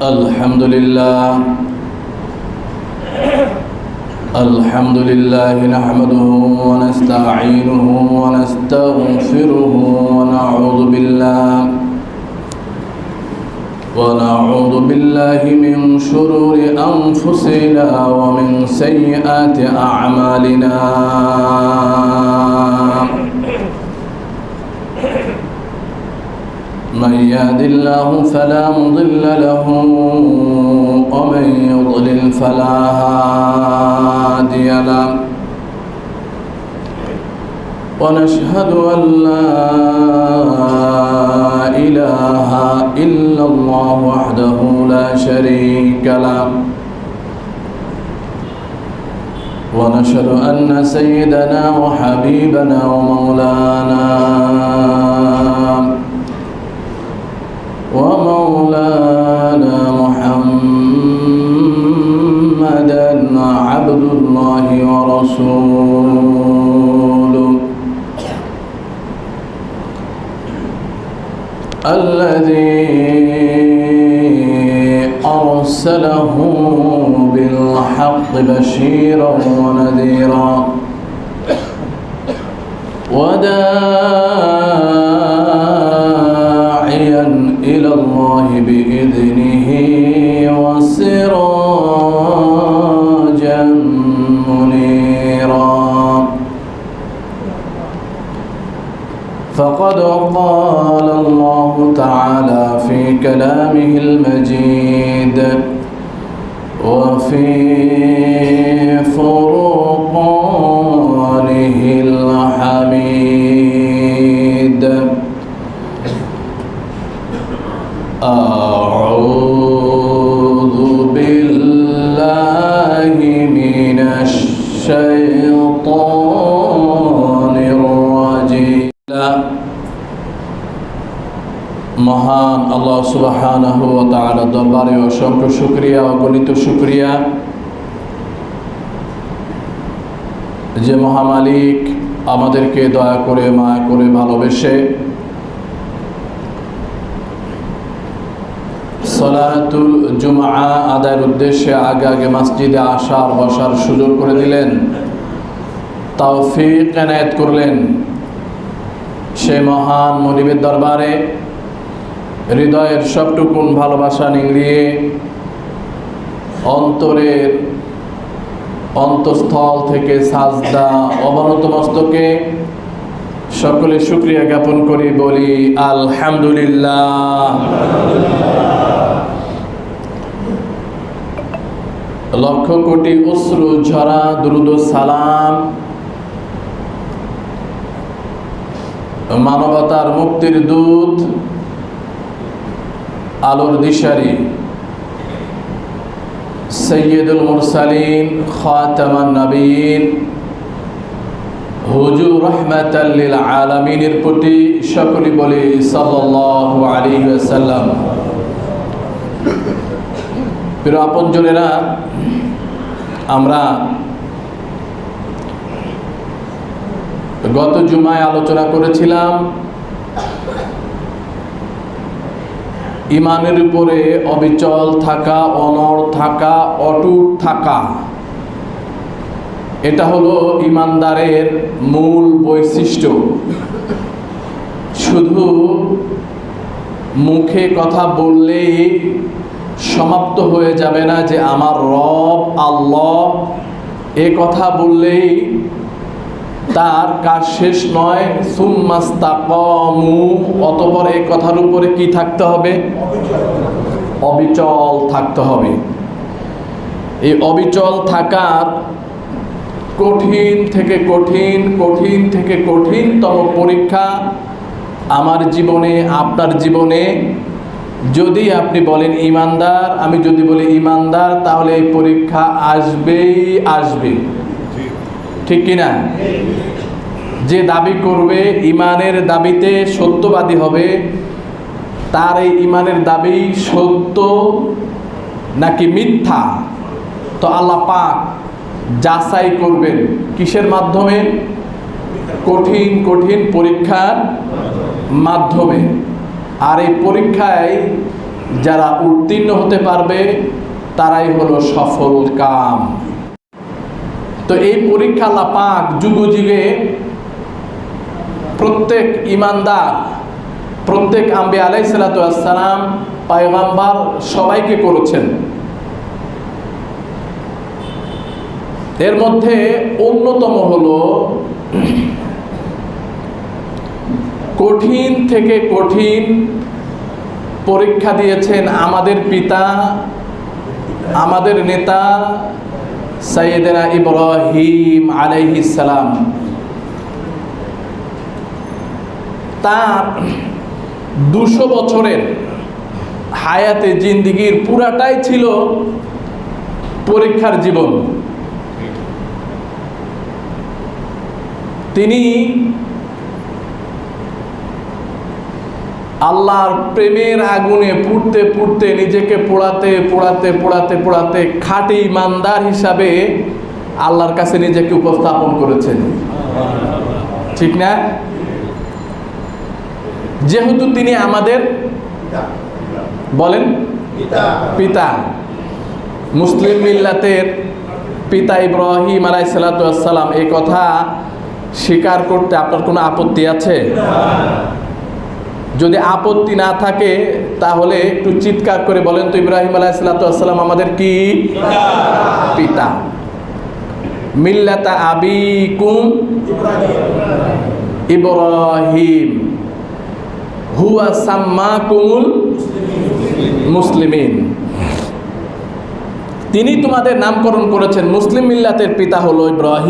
الحمد لله نحمده ونستعينه ونستغفره ونعوذ بالله من شرور أنفسنا ومن سيئات أعمالنا من يهد الله فلا مضل له ومن يضلل فلا هادي له ونشهد أن لا إله إلا الله وحده لا شريك له ونشهد أن سيدنا وحبيبنا ومولانا محمدا عبد الله ورسوله الذي أرسله بالحق بشيرا ونذيرا وداعيا إلى الله بإذنه وسراجا منيرا فقد قال الله تعالى في كلامه المجيد وفي فرقانه الحميد أعوذ بالله من الشيطان الرجيم মহান আল্লাহ সুবহানাহু ওয়া তাআলা দরবারে অসংখ্য শুকরিয়া, অগণিত শুকরিয়া যে মহামালিক আমাদেরকে দয়া করে মায়া করে ভালোবেসে সালাতুল জুমআ আদায়ের উদ্দেশ্যে আগে মসজিদে আসার বসার সুযোগ করে দিলেন, তৌফিক এনায়েত করলেন। সে মহান মুনিবের দরবারে হৃদয়ের সবটুকুন ভালোবাসা নিংড়িয়ে অন্তরের অন্তঃস্থল থেকে সাজদা অবনত মস্তকে সকলে শুকরিয়া জ্ঞাপন করি, বলি আলহামদুলিল্লাহ। লক্ষ কোটি অশ্রু ঝরা দুরুদ ও সালাম মানবতার মুক্তির দূত, আলোর দিশারি, সৈয়দুল মুরসালিন, খাতামান নবীন, হুজুর রাহমাতাল লিল আলামিনের প্রতি সকলে বলি সাল্লাল্লাহু আলাইহি ওয়াসাল্লাম। প্রিয় আপনজনেরা, আমরা গত জুমায় আলোচনা করেছিলাম ইমানের উপরে অবিচল থাকা, অনড় থাকা, অটুট থাকা, এটা হলো ইমানদারের মূল বৈশিষ্ট্য। শুধু মুখে কথা বললেই সমাপ্ত হয়ে যাবে না যে আমার রব আল্লাহ, এ কথা বললেই তার কাজ শেষ নয়। সুম্মাস্তাকামু, অতঃপর এই কথার উপরে কি থাকতে হবে? অবিচল থাকতে হবে। এই অবিচল থাকার কঠিন থেকে কঠিনতম পরীক্ষা আমার জীবনে, আপনার জীবনে। যদি আপনি বলেন ইমানদার, আমি যদি বলি ইমানদার, তাহলে এই পরীক্ষা আসবে, ঠিক কিনা? যে দাবি করবে ইমানের দাবিতে সত্যবাদী হবে, তার এই ইমানের দাবি সত্য নাকি মিথ্যা, তো আল্লাহ পাক যাচাই করবেন কিসের মাধ্যমে? কঠিন পরীক্ষার মাধ্যমে। আর এই পরীক্ষায় যারা উত্তীর্ণ হতে পারবে তারাই হলো সফল কাম। তো এই পরীক্ষা আল্লাহ পাক যুগে যুগে প্রত্যেক ইমানদার, প্রত্যেক আম্বিয়া আলাইহিস সালাতু ওয়াস সালাম, পয়গম্বর সবাইকে করেছেন। এর মধ্যে অন্যতম হলো কঠিন থেকে কঠিন পরীক্ষা দিয়েছেন আমাদের পিতা, আমাদের নেতা সাইয়েদনা ইব্রাহিম আলাইহিস সালাম। তার 200 বছরের হায়াতে জিন্দিগির পুরাটাই ছিল পরীক্ষার জীবন। তিনি আল্লাহর প্রেমের আগুনে পুড়তে পুড়তে নিজেকে পোড়াতে পোড়াতে পোড়াতে পোড়াতে খাঁটি ইমানদার হিসাবে আল্লাহর কাছে নিজেকে উপস্থাপন করেছেন, ঠিক না? যেহেতু তিনি আমাদের বলেন পিতা, মুসলিম মিল্লাতের পিতা ইব্রাহিম আলাইহিস সালাতু ওয়াস সালাম, এই কথা স্বীকার করতে আপনার কোনো আপত্তি আছে? যদি আপত্তি না থাকে তাহলে একটু চিৎকার করে বলেন তো, ইব্রাহিম আলাইহিস সালাতু ওয়াস সালাম আমাদের কি পিতা? মিল্লাতা আবিকুম ইব্রাহিম হুয়া সাম্মাকুমুল মুসলিমিন। তিনি তোমাদের নামকরণ করেছেন, মুসলিম মিল্লাতের পিতা হলো ইব্রাহিম।